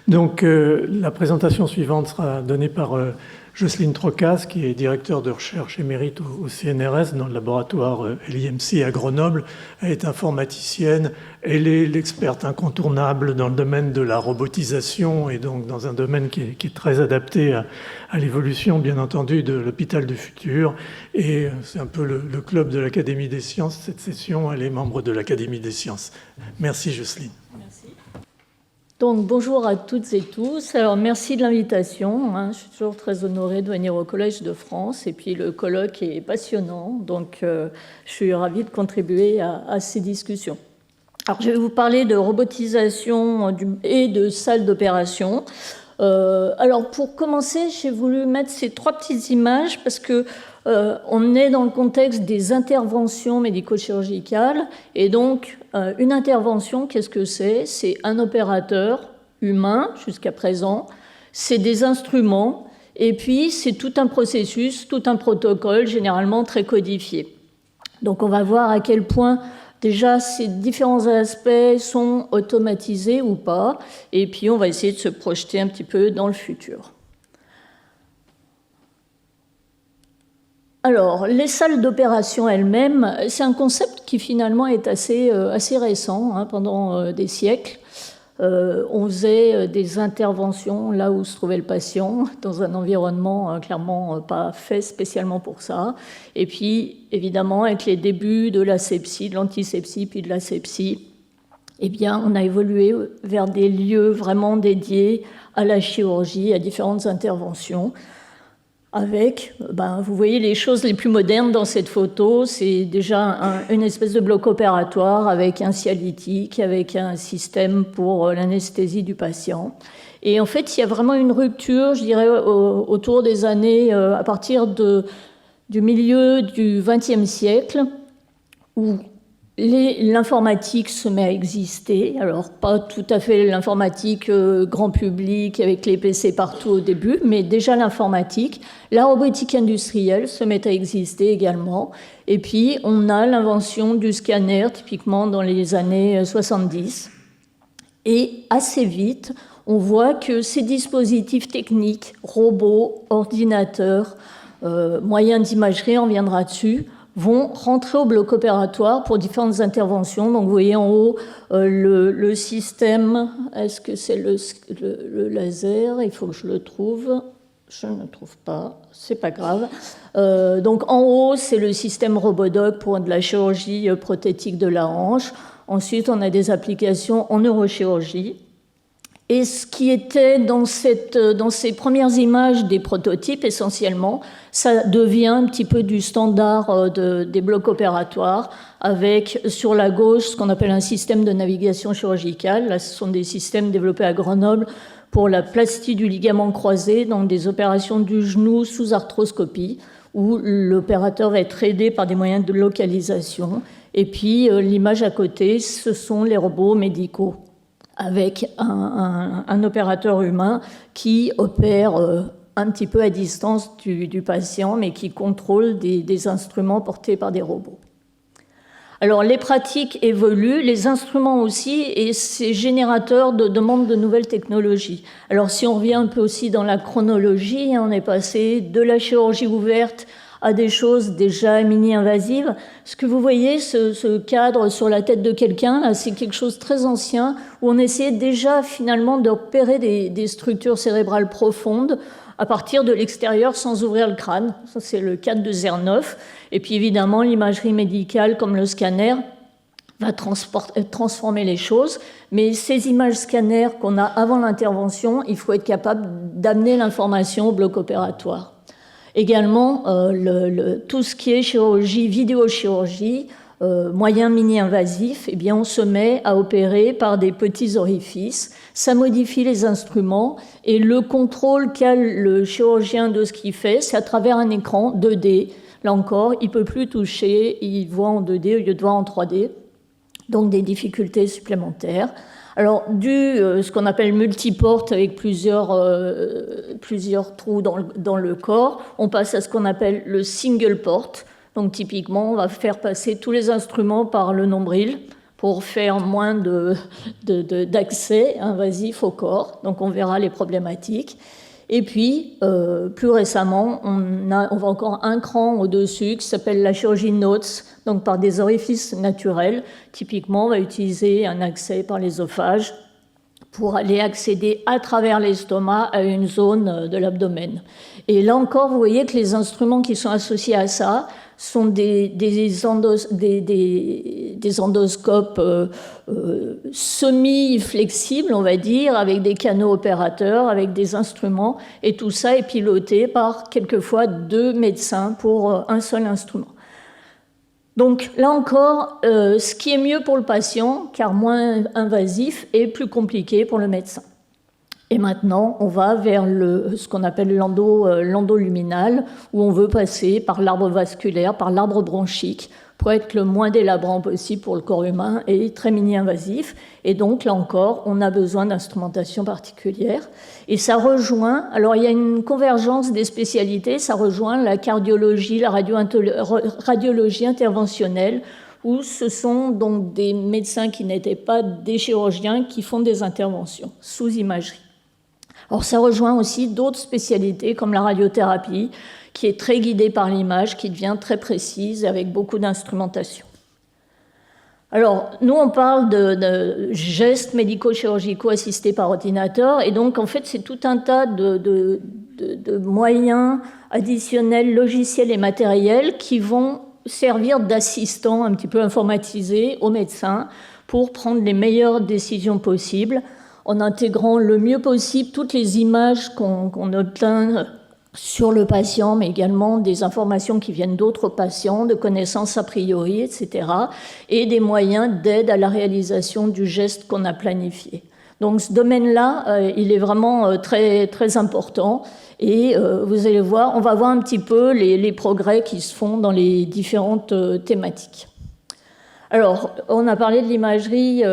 Donc, la présentation suivante sera donnée par Jocelyne Trocas, qui est directeur de recherche émérite au CNRS dans le laboratoire LIMC à Grenoble. Elle est informaticienne, elle est l'experte incontournable dans le domaine de la robotisation et donc dans un domaine qui est très adapté à l'évolution, bien entendu, de l'hôpital du futur. Et c'est un peu le club de l'Académie des sciences. Cette session, elle est membre de l'Académie des sciences. Merci Jocelyne. Merci. Donc, bonjour à toutes et tous. Alors, merci de l'invitation. Je suis toujours très honorée de venir au Collège de France. Et puis, le colloque est passionnant. Donc, je suis ravie de contribuer à ces discussions. Alors, je vais vous parler de robotisation et de salles d'opération. Alors, pour commencer, j'ai voulu mettre ces trois petites images parce que on est dans le contexte des interventions médico-chirurgicales. Et donc, une intervention, qu'est-ce que c'est? C'est un opérateur humain, jusqu'à présent. C'est des instruments. Et puis, c'est tout un processus, tout un protocole, généralement très codifié. Donc, on va voir à quel point, déjà, ces différents aspects sont automatisés ou pas. Et puis, on va essayer de se projeter un petit peu dans le futur. Alors, les salles d'opération elles-mêmes, c'est un concept qui finalement est assez récent, pendant des siècles. On faisait des interventions là où se trouvait le patient, dans un environnement clairement pas fait spécialement pour ça. Et puis, évidemment, avec les débuts de l'asepsie, de l'antisepsie, puis de l'asepsie, eh bien, on a évolué vers des lieux vraiment dédiés à la chirurgie, à différentes interventions. Avec, vous voyez les choses les plus modernes dans cette photo, c'est déjà une espèce de bloc opératoire avec un cialytique, avec un système pour l'anesthésie du patient. Et en fait, il y a vraiment une rupture, je dirais, autour des années, à partir du milieu du XXe siècle, où l'informatique se met à exister. Alors, pas tout à fait l'informatique grand public avec les PC partout au début, mais déjà l'informatique. La robotique industrielle se met à exister également. Et puis, on a l'invention du scanner, typiquement dans les années 70. Et assez vite, on voit que ces dispositifs techniques, robots, ordinateurs, moyens d'imagerie, on viendra dessus, vont rentrer au bloc opératoire pour différentes interventions. Donc, vous voyez en haut le système. Est-ce que c'est le laser? Il faut que je le trouve. Je ne le trouve pas. C'est pas grave. Donc, en haut, c'est le système Robodoc pour de la chirurgie prothétique de la hanche. Ensuite, on a des applications en neurochirurgie. Et ce qui était dans ces premières images des prototypes, essentiellement, ça devient un petit peu du standard des blocs opératoires, avec sur la gauche ce qu'on appelle un système de navigation chirurgicale. Là, ce sont des systèmes développés à Grenoble pour la plastie du ligament croisé, donc des opérations du genou sous arthroscopie, où l'opérateur va être aidé par des moyens de localisation. Et puis, l'image à côté, ce sont les robots médicaux, avec un opérateur humain qui opère un petit peu à distance du patient, mais qui contrôle des instruments portés par des robots. Alors, les pratiques évoluent, les instruments aussi, et c'est générateur de demandes de nouvelles technologies. Alors, si on revient un peu aussi dans la chronologie, on est passé de la chirurgie ouverte à des choses déjà mini-invasives. Ce que vous voyez, ce cadre sur la tête de quelqu'un, c'est quelque chose de très ancien, où on essayait déjà finalement d'opérer des structures cérébrales profondes à partir de l'extérieur sans ouvrir le crâne. Ça, c'est le cadre de Zernov. Et puis évidemment, l'imagerie médicale comme le scanner va transformer les choses. Mais ces images scanners qu'on a avant l'intervention, il faut être capable d'amener l'information au bloc opératoire. Également, tout ce qui est chirurgie, vidéochirurgie, moyens mini-invasifs, eh bien, on se met à opérer par des petits orifices. Ça modifie les instruments et le contrôle qu'a le chirurgien de ce qu'il fait, c'est à travers un écran 2D. Là encore, il ne peut plus toucher, il voit en 2D au lieu de voir en 3D, donc des difficultés supplémentaires. Alors, ce qu'on appelle multiporte avec plusieurs trous dans le corps, on passe à ce qu'on appelle le single port. Donc, typiquement, on va faire passer tous les instruments par le nombril pour faire moins d'accès invasif au corps. Donc, on verra les problématiques. Et puis, plus récemment, on va encore un cran au-dessus qui s'appelle la chirurgie NOTS, donc par des orifices naturels. Typiquement, on va utiliser un accès par l'ésophage pour aller accéder à travers l'estomac à une zone de l'abdomen. Et là encore, vous voyez que les instruments qui sont associés à ça sont des endoscopes semi-flexibles, on va dire, avec des canaux opérateurs, avec des instruments, et tout ça est piloté par quelquefois 2 médecins pour un seul instrument. Donc là encore, ce qui est mieux pour le patient, car moins invasif, est plus compliqué pour le médecin. Et maintenant, on va vers ce qu'on appelle l'endoluminal, où on veut passer par l'arbre vasculaire, par l'arbre bronchique, pour être le moins délabrant possible pour le corps humain et très mini-invasif. Et donc, là encore, on a besoin d'instrumentation particulière. Et ça rejoint, alors il y a une convergence des spécialités, ça rejoint la cardiologie, la radiologie interventionnelle, où ce sont donc des médecins qui n'étaient pas des chirurgiens qui font des interventions sous imagerie. Alors ça rejoint aussi d'autres spécialités comme la radiothérapie, qui est très guidée par l'image, qui devient très précise avec beaucoup d'instrumentation. Alors, nous, on parle de gestes médico-chirurgicaux assistés par ordinateur, et donc, en fait, c'est tout un tas de moyens additionnels, logiciels et matériels qui vont servir d'assistants un petit peu informatisés aux médecins pour prendre les meilleures décisions possibles, en intégrant le mieux possible toutes les images qu'on obtient sur le patient, mais également des informations qui viennent d'autres patients, de connaissances a priori, etc., et des moyens d'aide à la réalisation du geste qu'on a planifié. Donc ce domaine-là, il est vraiment très, très important, et vous allez voir, on va voir un petit peu les progrès qui se font dans les différentes thématiques. Alors, on a parlé de l'imagerie,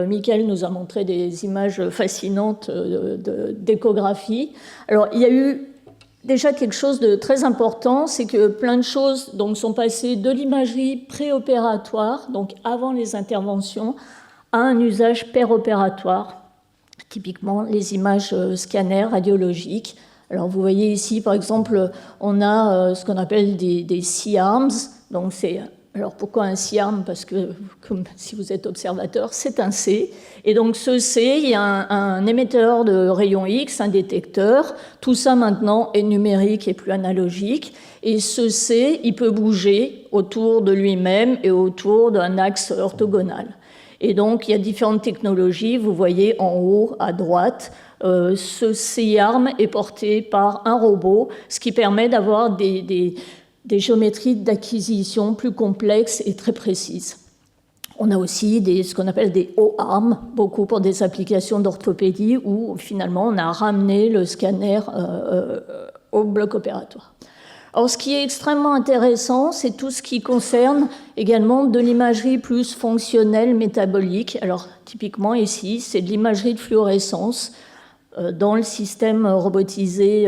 Michael nous a montré des images fascinantes d'échographie. Alors, il y a eu déjà quelque chose de très important, c'est que plein de choses donc, sont passées de l'imagerie préopératoire, donc avant les interventions, à un usage péropératoire, typiquement les images scanners radiologiques. Alors, vous voyez ici, par exemple, on a ce qu'on appelle des C-arms, donc c'est... Alors pourquoi un C-arm? Parce que, comme si vous êtes observateur, c'est un C. Et donc ce C, il y a un émetteur de rayons X, un détecteur. Tout ça maintenant est numérique et plus analogique. Et ce C, il peut bouger autour de lui-même et autour d'un axe orthogonal. Et donc il y a différentes technologies. Vous voyez en haut à droite, ce C-arm est porté par un robot, ce qui permet d'avoir des géométries d'acquisition plus complexes et très précises. On a aussi ce qu'on appelle des O-arms, beaucoup pour des applications d'orthopédie, où finalement on a ramené le scanner au bloc opératoire. Alors ce qui est extrêmement intéressant, c'est tout ce qui concerne également de l'imagerie plus fonctionnelle, métabolique. Alors typiquement ici, c'est de l'imagerie de fluorescence dans le système robotisé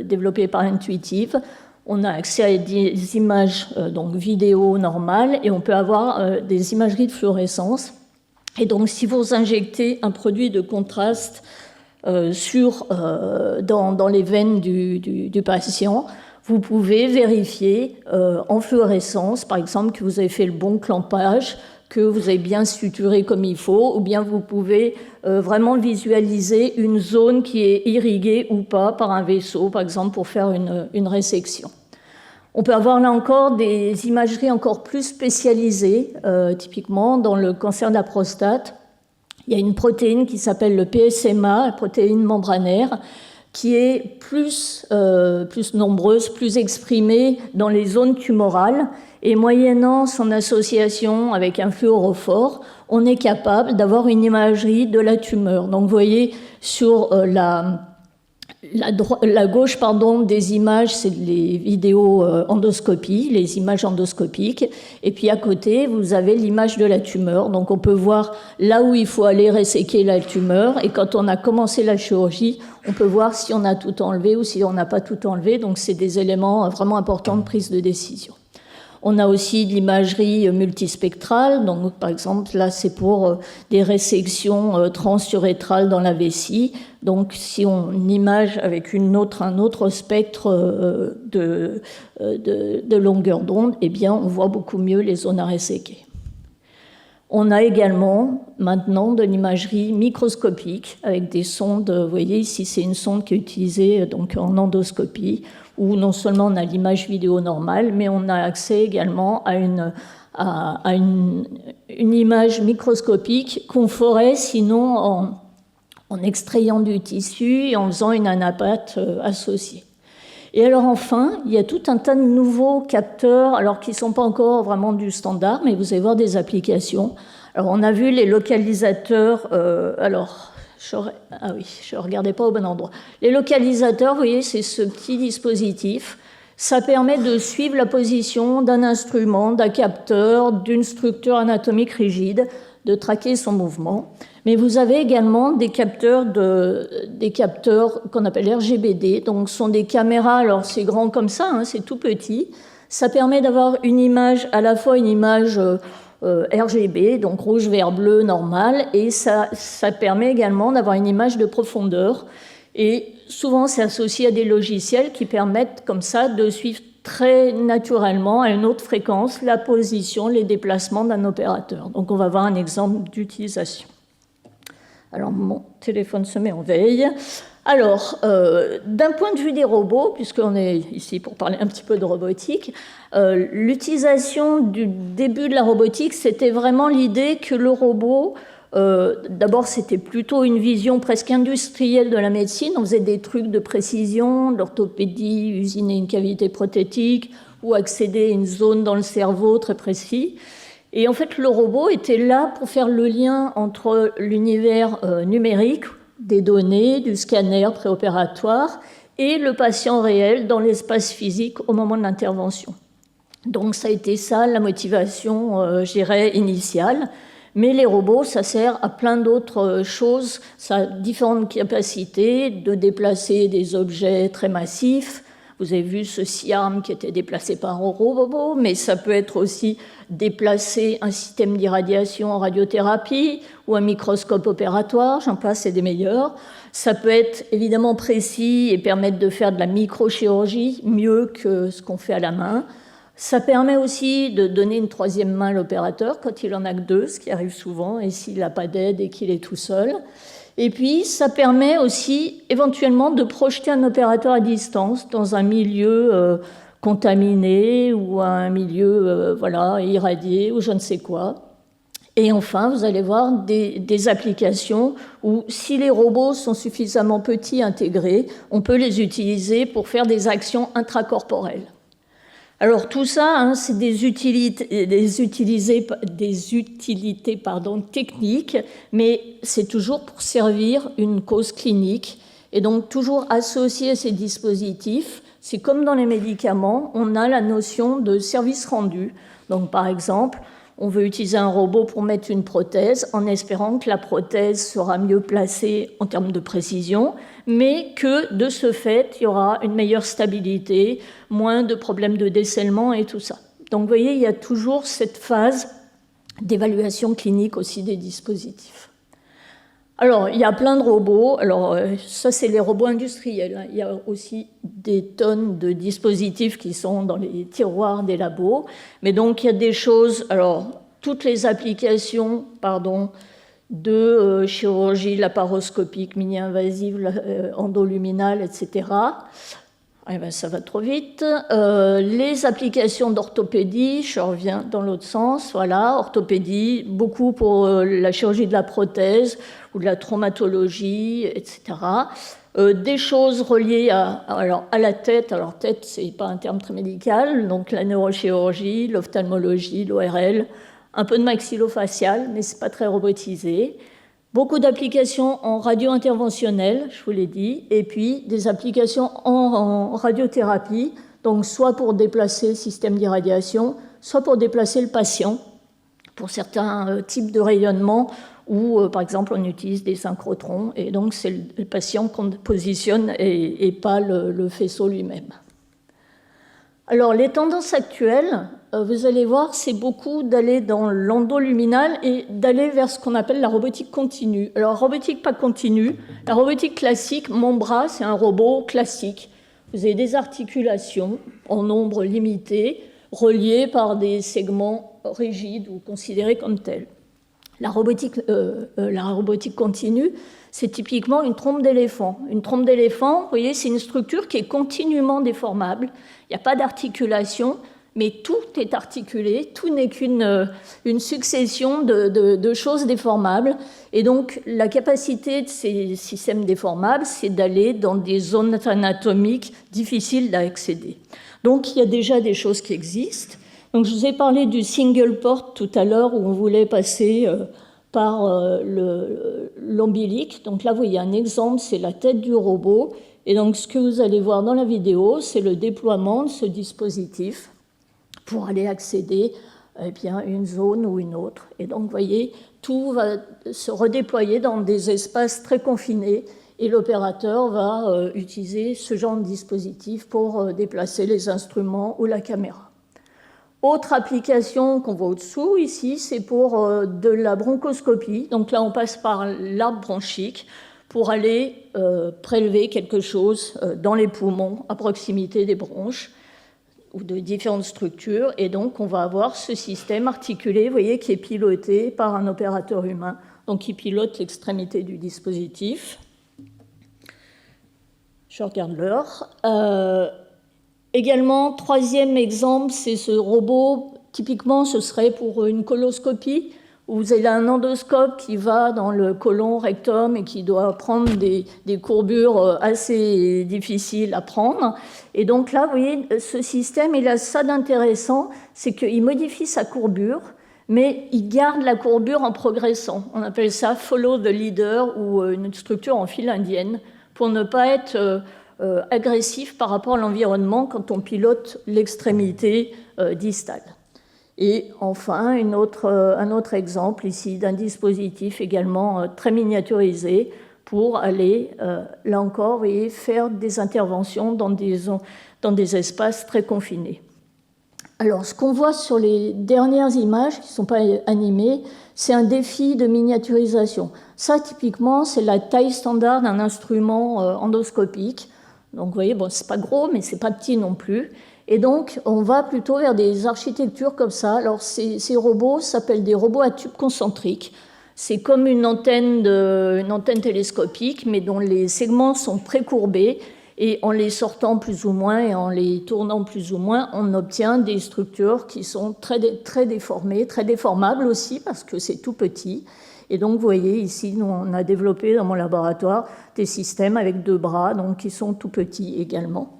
développé par Intuitive. On a accès à des images donc vidéo normales et on peut avoir des imageries de fluorescence. Et donc, si vous injectez un produit de contraste dans les veines du patient, vous pouvez vérifier en fluorescence, par exemple, que vous avez fait le bon clampage, que vous avez bien suturé comme il faut, ou bien vous pouvez vraiment visualiser une zone qui est irriguée ou pas par un vaisseau, par exemple, pour faire une résection. On peut avoir là encore des imageries encore plus spécialisées, typiquement dans le cancer de la prostate. Il y a une protéine qui s'appelle le PSMA, la protéine membranaire, qui est plus nombreuse, plus exprimée dans les zones tumorales. Et moyennant son association avec un fluorophore, on est capable d'avoir une imagerie de la tumeur. Donc vous voyez sur la gauche, des images, c'est les vidéos endoscopie, les images endoscopiques. Et puis à côté, vous avez l'image de la tumeur. Donc on peut voir là où il faut aller resséquer la tumeur. Et quand on a commencé la chirurgie, on peut voir si on a tout enlevé ou si on n'a pas tout enlevé. Donc c'est des éléments vraiment importants de prise de décision. On a aussi de l'imagerie multispectrale. Donc, par exemple, là, c'est pour des résections transurétrales dans la vessie. Donc, si on image avec un autre spectre de longueur d'onde, eh bien, on voit beaucoup mieux les zones à resséquer. On a également maintenant de l'imagerie microscopique avec des sondes. Vous voyez ici, c'est une sonde qui est utilisée donc en endoscopie, où non seulement on a l'image vidéo normale, mais on a accès également à une image microscopique qu'on ferait sinon en extrayant du tissu et en faisant une anapate associée. Et alors enfin, il y a tout un tas de nouveaux capteurs, alors qui ne sont pas encore vraiment du standard, mais vous allez voir des applications. Alors on a vu les localisateurs, je ne regardais pas au bon endroit. Les localisateurs, vous voyez, c'est ce petit dispositif. Ça permet de suivre la position d'un instrument, d'un capteur, d'une structure anatomique rigide, de traquer son mouvement. Mais vous avez également des capteurs qu'on appelle RGBD. Donc, ce sont des caméras, alors c'est grand comme ça, hein, c'est tout petit. Ça permet d'avoir une image, à la fois une image RGB, donc rouge, vert, bleu, normal, et ça permet également d'avoir une image de profondeur. Et souvent, c'est associé à des logiciels qui permettent comme ça de suivre très naturellement à une autre fréquence la position, les déplacements d'un opérateur. Donc, on va voir un exemple d'utilisation. Alors, mon téléphone se met en veille. Alors, d'un point de vue des robots, puisqu'on est ici pour parler un petit peu de robotique, l'utilisation du début de la robotique, c'était vraiment l'idée que le robot, d'abord, c'était plutôt une vision presque industrielle de la médecine. On faisait des trucs de précision, de l'orthopédie, usiner une cavité prothétique ou accéder à une zone dans le cerveau très précis. Et en fait, le robot était là pour faire le lien entre l'univers numérique, des données, du scanner préopératoire, et le patient réel dans l'espace physique au moment de l'intervention. Donc ça a été ça la motivation, je dirais, initiale. Mais les robots, ça sert à plein d'autres choses. Ça a différentes capacités de déplacer des objets très massifs. Vous avez vu ce SIARM qui était déplacé par un robot, mais ça peut être aussi déplacer un système d'irradiation en radiothérapie ou un microscope opératoire, j'en passe, c'est des meilleurs. Ça peut être évidemment précis et permettre de faire de la microchirurgie mieux que ce qu'on fait à la main. Ça permet aussi de donner une troisième main à l'opérateur quand il en a que deux, ce qui arrive souvent, et s'il n'a pas d'aide et qu'il est tout seul. Et puis, ça permet aussi éventuellement de projeter un opérateur à distance dans un milieu contaminé ou un milieu irradié ou je ne sais quoi. Et enfin, vous allez voir des applications où, si les robots sont suffisamment petits intégrés, on peut les utiliser pour faire des actions intracorporelles. Alors tout ça, c'est des utilités techniques, mais c'est toujours pour servir une cause clinique. Et donc toujours associé à ces dispositifs, c'est comme dans les médicaments, on a la notion de service rendu. Donc par exemple, on veut utiliser un robot pour mettre une prothèse en espérant que la prothèse sera mieux placée en termes de précision, mais que de ce fait, il y aura une meilleure stabilité, moins de problèmes de décèlement et tout ça. Donc vous voyez, il y a toujours cette phase d'évaluation clinique aussi des dispositifs. Alors, il y a plein de robots. Alors, ça, c'est les robots industriels. Il y a aussi des tonnes de dispositifs qui sont dans les tiroirs des labos. Mais donc, il y a des choses... Alors, toutes les applications, de chirurgie laparoscopique, mini-invasive, endoluminale, etc. Eh bien, ça va trop vite. Les applications d'orthopédie, je reviens dans l'autre sens, voilà, orthopédie, beaucoup pour la chirurgie de la prothèse ou de la traumatologie, etc. Des choses reliées à la tête. Alors, tête, c'est pas un terme très médical, donc la neurochirurgie, l'ophtalmologie, l'ORL, un peu de maxillofacial, mais c'est pas très robotisé. Beaucoup d'applications en radio-interventionnelle, je vous l'ai dit, et puis des applications en radiothérapie, donc soit pour déplacer le système d'irradiation, soit pour déplacer le patient, pour certains types de rayonnement, où, par exemple, on utilise des synchrotrons, et donc c'est le patient qu'on positionne et pas le faisceau lui-même. Alors, les tendances actuelles, vous allez voir, c'est beaucoup d'aller dans l'endoluminal et d'aller vers ce qu'on appelle la robotique continue. Alors, robotique pas continue, la robotique classique, mon bras, c'est un robot classique. Vous avez des articulations en nombre limité, reliées par des segments rigides ou considérés comme tels. La robotique continue, c'est typiquement une trompe d'éléphant. Une trompe d'éléphant, vous voyez, c'est une structure qui est continuellement déformable. Il n'y a pas d'articulation, mais tout est articulé. Tout n'est qu'une succession de choses déformables. Et donc, la capacité de ces systèmes déformables, c'est d'aller dans des zones anatomiques difficiles d'accéder. Donc, il y a déjà des choses qui existent. Donc, je vous ai parlé du single port tout à l'heure, où on voulait passer par l'ombilic. Donc là, vous voyez un exemple, c'est la tête du robot. Et donc, ce que vous allez voir dans la vidéo, c'est le déploiement de ce dispositif pour aller accéder à une zone ou une autre. Et donc, vous voyez, tout va se redéployer dans des espaces très confinés. Et l'opérateur va utiliser ce genre de dispositif pour déplacer les instruments ou la caméra. Autre application qu'on voit au-dessous, ici, c'est pour de la bronchoscopie. Donc là, on passe par l'arbre bronchique pour aller prélever quelque chose dans les poumons, à proximité des bronches ou de différentes structures. Et donc, on va avoir ce système articulé, vous voyez, qui est piloté par un opérateur humain, donc qui pilote l'extrémité du dispositif. Je regarde l'heure. Également, troisième exemple, c'est ce robot. Typiquement, ce serait pour une coloscopie, où vous avez un endoscope qui va dans le côlon rectum et qui doit prendre des courbures assez difficiles à prendre. Et donc là, vous voyez, ce système, il a ça d'intéressant, c'est qu'il modifie sa courbure, mais il garde la courbure en progressant. On appelle ça « follow the leader » ou une structure en file indienne, pour ne pas être agressif par rapport à l'environnement quand on pilote l'extrémité distale. Et enfin, un autre exemple ici d'un dispositif également très miniaturisé pour aller, là encore, vous voyez, faire des interventions dans des espaces très confinés. Alors, ce qu'on voit sur les dernières images, qui ne sont pas animées, c'est un défi de miniaturisation. Ça, typiquement, c'est la taille standard d'un instrument endoscopique. Donc, vous voyez, bon, c'est pas gros, mais c'est pas petit non plus. Et donc, on va plutôt vers des architectures comme ça. Alors, ces robots s'appellent des robots à tube concentrique. C'est comme une antenne télescopique, mais dont les segments sont précourbés. Et en les sortant plus ou moins et en les tournant plus ou moins, on obtient des structures qui sont très déformées, très déformables aussi, parce que c'est tout petit. Et donc, vous voyez, ici, nous, on a développé dans mon laboratoire des systèmes avec 2 bras, donc qui sont tout petits également.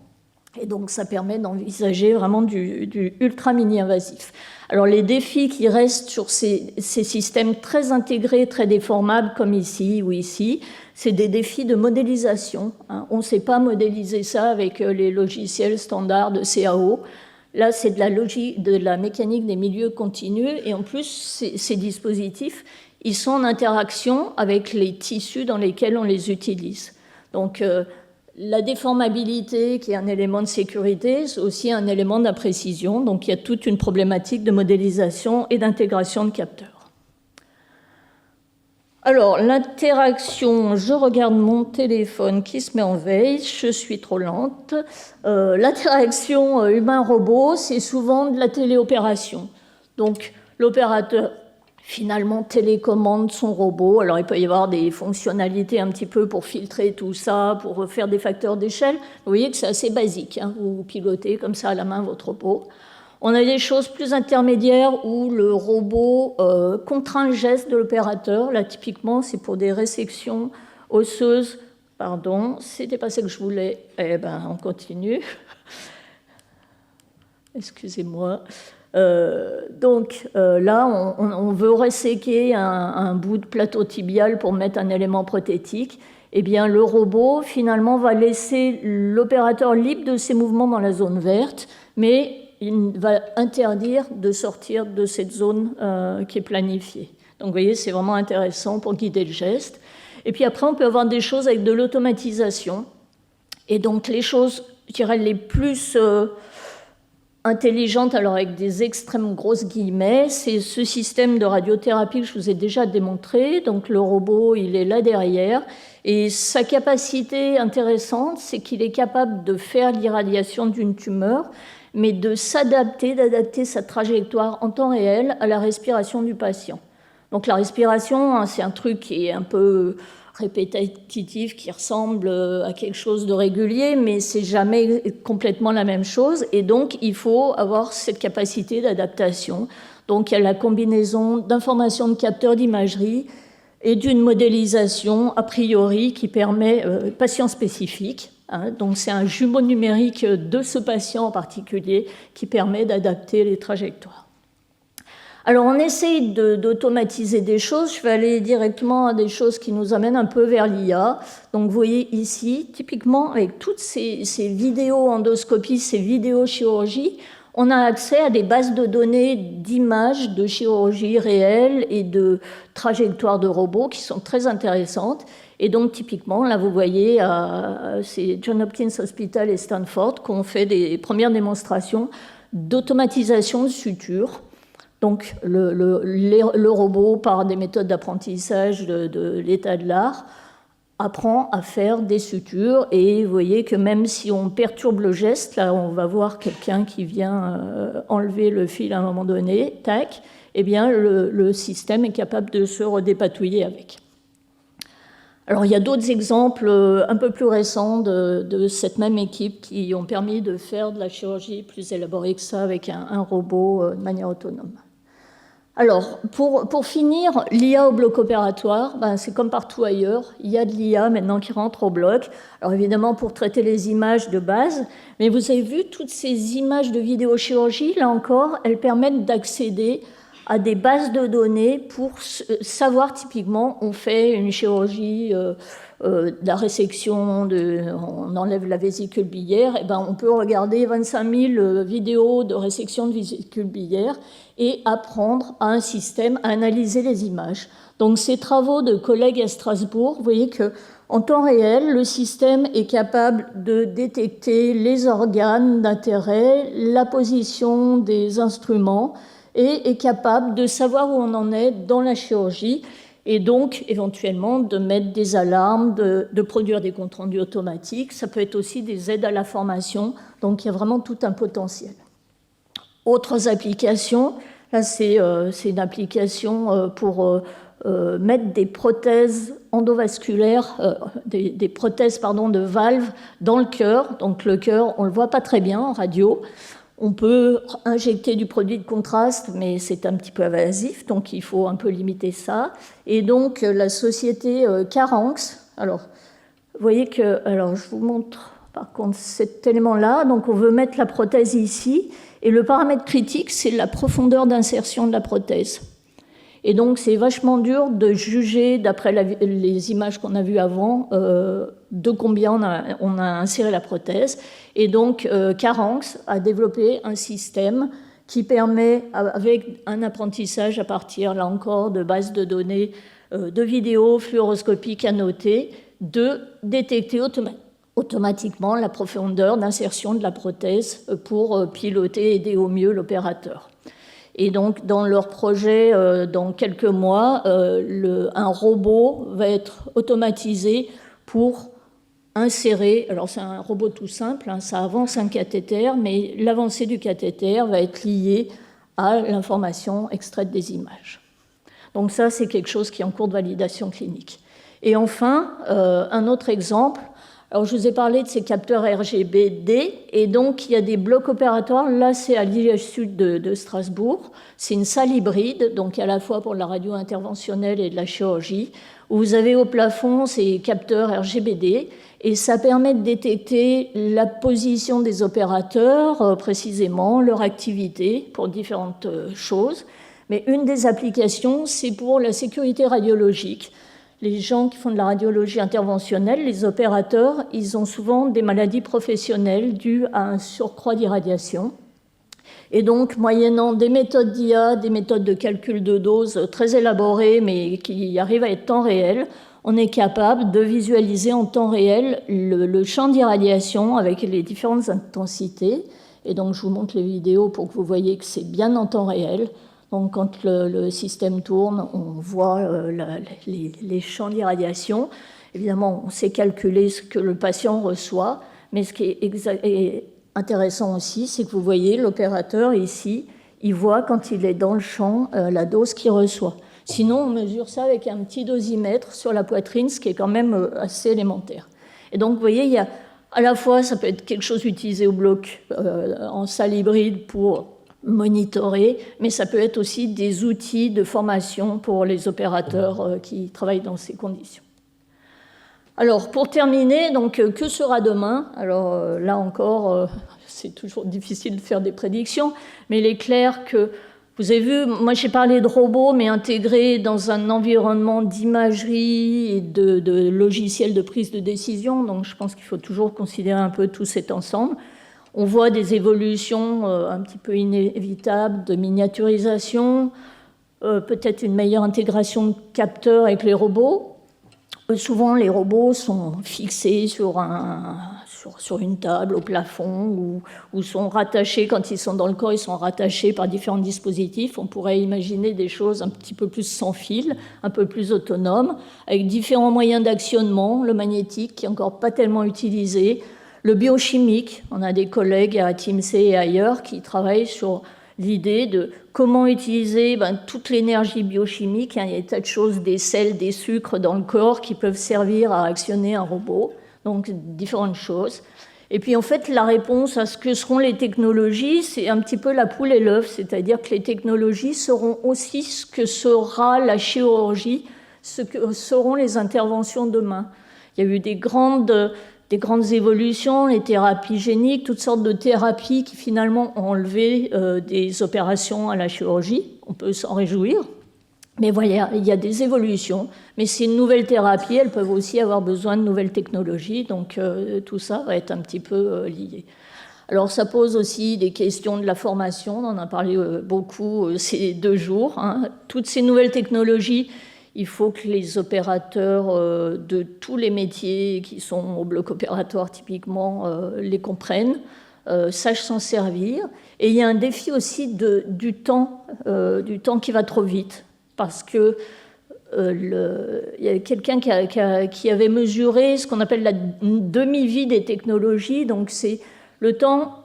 Et donc, ça permet d'envisager vraiment du ultra-mini-invasif. Alors, les défis qui restent sur ces systèmes très intégrés, très déformables, comme ici ou ici, c'est des défis de modélisation. On ne sait pas modéliser ça avec les logiciels standards de CAO. Là, c'est de la mécanique des milieux continus. Et en plus, ces dispositifs, ils sont en interaction avec les tissus dans lesquels on les utilise. Donc, la déformabilité, qui est un élément de sécurité, c'est aussi un élément d'imprécision. Donc, il y a toute une problématique de modélisation et d'intégration de capteurs. Alors, l'interaction, je regarde mon téléphone qui se met en veille, je suis trop lente. L'interaction humain-robot, c'est souvent de la téléopération. Donc, l'opérateur finalement télécommande son robot. Alors, il peut y avoir des fonctionnalités un petit peu pour filtrer tout ça, pour faire des facteurs d'échelle. Vous voyez que c'est assez basique, hein. Vous pilotez comme ça à la main votre robot. On a des choses plus intermédiaires où le robot contraint le geste de l'opérateur. Là, typiquement, c'est pour des résections osseuses. Pardon, c'était pas ça que je voulais. Eh bien, on continue. Excusez-moi. Là, on veut resséquer un bout de plateau tibial pour mettre un élément prothétique. Eh bien, le robot, finalement, va laisser l'opérateur libre de ses mouvements dans la zone verte, mais il va interdire de sortir de cette zone qui est planifiée. Donc, vous voyez, c'est vraiment intéressant pour guider le geste. Et puis après, on peut avoir des choses avec de l'automatisation. Et donc, les choses, je dirais, les plus intelligentes, alors avec des extrêmes grosses guillemets, c'est ce système de radiothérapie que je vous ai déjà démontré. Donc, le robot, il est là derrière. Et sa capacité intéressante, c'est qu'il est capable de faire l'irradiation d'une tumeur, mais de s'adapter, d'adapter sa trajectoire en temps réel à la respiration du patient. Donc la respiration, hein, c'est un truc qui est un peu répétitif, qui ressemble à quelque chose de régulier, mais c'est jamais complètement la même chose. Et donc il faut avoir cette capacité d'adaptation. Donc il y a la combinaison d'informations de capteurs d'imagerie et d'une modélisation a priori qui permet patient spécifique. Hein, donc c'est un jumeau numérique de ce patient en particulier qui permet d'adapter les trajectoires. Alors on essaye d'automatiser des choses. Je vais aller directement à des choses qui nous amènent un peu vers l'IA. Donc vous voyez ici, typiquement avec toutes ces vidéos endoscopies, ces vidéos chirurgie, on a accès à des bases de données d'images de chirurgie réelle et de trajectoires de robots qui sont très intéressantes. Et donc, typiquement, là, vous voyez, c'est Johns Hopkins Hospital et Stanford qui ont fait des premières démonstrations d'automatisation de sutures. Donc, le robot, par des méthodes d'apprentissage de l'état de l'art, apprend à faire des sutures. Et vous voyez que même si on perturbe le geste, là, on va voir quelqu'un qui vient enlever le fil à un moment donné, tac, eh bien, le système est capable de se redépatouiller avec. Alors, il y a d'autres exemples un peu plus récents de cette même équipe qui ont permis de faire de la chirurgie plus élaborée que ça avec un robot de manière autonome. Alors, pour finir, l'IA au bloc opératoire, c'est comme partout ailleurs. Il y a de l'IA maintenant qui rentre au bloc. Alors évidemment, pour traiter les images de base, mais vous avez vu, toutes ces images de vidéochirurgie, là encore, elles permettent d'accéder à des bases de données pour savoir, typiquement, on fait une chirurgie de la résection, on enlève la vésicule biliaire, et on peut regarder 25 000 vidéos de résection de vésicule biliaire et apprendre à un système à analyser les images. Donc ces travaux de collègues à Strasbourg, vous voyez qu'en temps réel, le système est capable de détecter les organes d'intérêt, la position des instruments, et est capable de savoir où on en est dans la chirurgie et donc éventuellement de mettre des alarmes, de produire des comptes rendus automatiques. Ça peut être aussi des aides à la formation, donc il y a vraiment tout un potentiel. Autres applications, là c'est une application pour mettre des prothèses endovasculaires, des prothèses de valves dans le cœur. Donc le cœur, on ne le voit pas très bien en radio. On peut injecter du produit de contraste, mais c'est un petit peu invasif, donc il faut un peu limiter ça. Et donc la société Caranx, alors vous voyez que, alors je vous montre par contre cet élément-là, donc on veut mettre la prothèse ici, et le paramètre critique, c'est la profondeur d'insertion de la prothèse. Et donc c'est vachement dur de juger, d'après les images qu'on a vues avant, de combien on a inséré la prothèse. Et donc Caranx a développé un système qui permet, avec un apprentissage à partir, là encore, de bases de données, de vidéos fluoroscopiques annotées, de détecter automatiquement la profondeur d'insertion de la prothèse pour piloter et aider au mieux l'opérateur. Et donc, dans leur projet, dans quelques mois, un robot va être automatisé pour insérer, alors c'est un robot tout simple, hein, ça avance un cathéter, mais l'avancée du cathéter va être liée à l'information extraite des images. Donc ça, c'est quelque chose qui est en cours de validation clinique. Et enfin, un autre exemple, Alors, je vous ai parlé de ces capteurs RGBD, et donc il y a des blocs opératoires. Là, c'est à l'IH-Sud de Strasbourg. C'est une salle hybride, donc à la fois pour la radio interventionnelle et de la chirurgie, où vous avez au plafond ces capteurs RGBD, et ça permet de détecter la position des opérateurs, précisément, leur activité pour différentes choses. Mais une des applications, c'est pour la sécurité radiologique. Les gens qui font de la radiologie interventionnelle, les opérateurs, ils ont souvent des maladies professionnelles dues à un surcroît d'irradiation. Et donc, moyennant des méthodes d'IA, des méthodes de calcul de dose très élaborées, mais qui arrivent à être temps réel, on est capable de visualiser en temps réel le champ d'irradiation avec les différentes intensités. Et donc, je vous montre les vidéos pour que vous voyez que c'est bien en temps réel. Donc, quand le système tourne, on voit les champs d'irradiation. Évidemment, on sait calculer ce que le patient reçoit, mais ce qui est intéressant aussi, c'est que vous voyez l'opérateur ici, il voit quand il est dans le champ la dose qu'il reçoit. Sinon, on mesure ça avec un petit dosimètre sur la poitrine, ce qui est quand même assez élémentaire. Et donc, vous voyez, il y a à la fois, ça peut être quelque chose utilisé au bloc en salle hybride pour monitorer, mais ça peut être aussi des outils de formation pour les opérateurs qui travaillent dans ces conditions. Alors, pour terminer, donc, que sera demain? Alors, là encore, c'est toujours difficile de faire des prédictions, mais il est clair que, vous avez vu, moi j'ai parlé de robots, mais intégrés dans un environnement d'imagerie et de logiciels de prise de décision, donc je pense qu'il faut toujours considérer un peu tout cet ensemble. On voit des évolutions un petit peu inévitables de miniaturisation, peut-être une meilleure intégration de capteurs avec les robots. Souvent, les robots sont fixés sur une table au plafond ou sont rattachés, quand ils sont dans le corps, ils sont rattachés par différents dispositifs. On pourrait imaginer des choses un petit peu plus sans fil, un peu plus autonomes, avec différents moyens d'actionnement, le magnétique qui n'est encore pas tellement utilisé, le biochimique. On a des collègues à TIMC et ailleurs qui travaillent sur l'idée de comment utiliser toute l'énergie biochimique. Il y a des tas de choses, des sels, des sucres dans le corps qui peuvent servir à actionner un robot. Donc, différentes choses. Et puis, en fait, la réponse à ce que seront les technologies, c'est un petit peu la poule et l'œuf, c'est-à-dire que les technologies seront aussi ce que sera la chirurgie, ce que seront les interventions demain. Il y a eu des grandes évolutions, les thérapies géniques, toutes sortes de thérapies qui finalement ont enlevé des opérations à la chirurgie. On peut s'en réjouir. Mais voilà, il y a des évolutions. Mais ces nouvelles thérapies, elles peuvent aussi avoir besoin de nouvelles technologies. Donc tout ça va être un petit peu lié. Alors ça pose aussi des questions de la formation. On en a parlé beaucoup ces 2 jours. Toutes ces nouvelles technologies, il faut que les opérateurs de tous les métiers qui sont au bloc opératoire typiquement les comprennent, sachent s'en servir. Et il y a un défi aussi du temps qui va trop vite. Parce que il y a quelqu'un qui avait mesuré ce qu'on appelle la demi-vie des technologies. Donc c'est le temps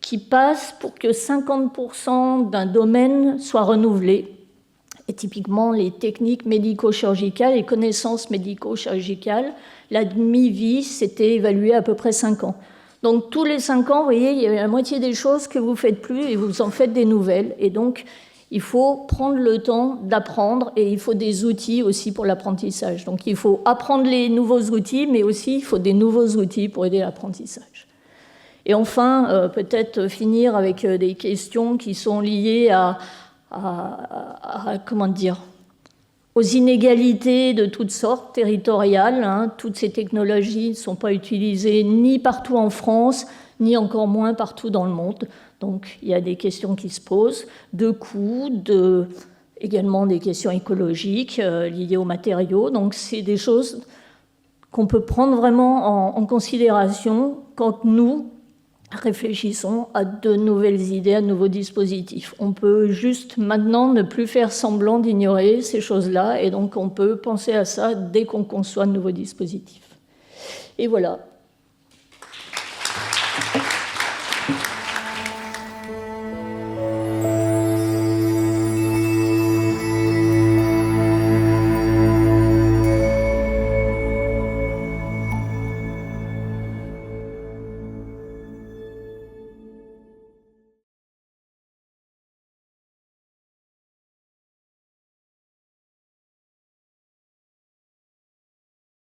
qui passe pour que 50% d'un domaine soit renouvelé. Et typiquement, les techniques médico-chirurgicales, les connaissances médico-chirurgicales, la demi-vie, c'était évalué à peu près 5 ans. Donc tous les 5 ans, vous voyez, il y a la moitié des choses que vous ne faites plus et vous en faites des nouvelles. Et donc, il faut prendre le temps d'apprendre et il faut des outils aussi pour l'apprentissage. Donc il faut apprendre les nouveaux outils, mais aussi il faut des nouveaux outils pour aider l'apprentissage. Et enfin, peut-être finir avec des questions qui sont liées aux inégalités de toutes sortes territoriales. Toutes ces technologies ne sont pas utilisées ni partout en France, ni encore moins partout dans le monde. Donc il y a des questions qui se posent, de coûts, également des questions écologiques liées aux matériaux. Donc c'est des choses qu'on peut prendre vraiment en considération quand nous réfléchissons à de nouvelles idées, à de nouveaux dispositifs. On peut juste maintenant ne plus faire semblant d'ignorer ces choses-là, et donc on peut penser à ça dès qu'on conçoit de nouveaux dispositifs. Et voilà.